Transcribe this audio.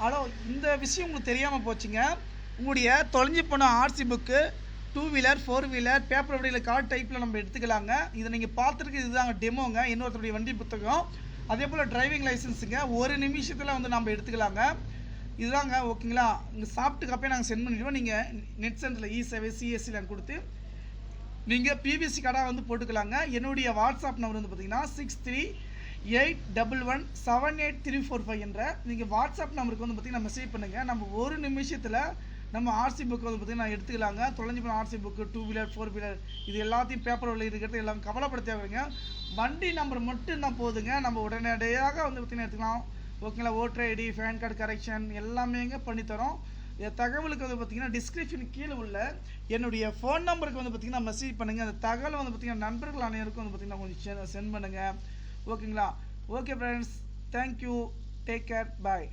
Hello, இந்த விஷயம் உங்களுக்கு தெரியாமல் போச்சுங்க. உங்களுடைய தொலைஞ்சு போன RC book 2 wheeler 4 wheeler paper வடிவில் கார்டு டைப்பில் நம்ம எடுத்துக்கலாங்க. இதை நீங்கள் பார்த்துருக்கு இதுதாங்க டெமோங்க, இன்னொருத்தருடைய வண்டி புத்தகம். அதே போல் டிரைவிங் லைசன்ஸுங்க 1 நிமிஷத்தில் வந்து நம்ம எடுத்துக்கலாங்க. இதுதாங்க ஓகேங்களா. இங்கே சாப்பிட்டு காப்பே நாங்கள் சென்ட் பண்ணிடுவோம். நீங்கள் நெட் சென்டரில் இ-சேவை சிஎஸ்சியில் கொடுத்து நீங்கள் பிபிசி கார்டாக வந்து போட்டுக்கலாங்க. என்னுடைய வாட்ஸ்அப் நம்பர் வந்து பார்த்தீங்கன்னா 6381178345 என்ற நீங்கள் வாட்ஸ்அப் நம்பருக்கு வந்து பார்த்தீங்கன்னா மெசேஜ் பண்ணுங்கள். நம்ம 1 நிமிஷத்தில் நம்ம ஆர்சி புக்கு வந்து பார்த்தீங்கன்னா எடுத்துக்கலாங்க. தொலைஞ்சு போன ஆர்சி புக்கு 2 வீலர் 4 வீலர் இது எல்லாத்தையும் பேப்பர் உள்ள இருக்கிறது எல்லாம் கவலைப்பட தேவைங்க. வண்டி நம்பர் மட்டும் தான் போதுங்க. நம்ம உடனடியாக வந்து பார்த்தீங்கன்னா எடுத்துக்கலாம். ஓகேங்களா. Voter ID, PAN card correction எல்லாமேங்க பண்ணித்தரோம். தகவலுக்கு வந்து பார்த்தீங்கன்னா டிஸ்கிரிப்ஷன் கீழே உள்ள என்னுடைய ஃபோன் நம்பருக்கு வந்து பார்த்தீங்கன்னா மெசேஜ் பண்ணுங்கள். அந்த தகவலை வந்து பார்த்தீங்கன்னா நண்பர்கள் அனைவருக்கும் வந்து பார்த்தீங்கன்னா கொஞ்சம் சென்ட் பண்ணுங்கள். ஓகேங்களா. Okay friends, thank you, take care, பாய்.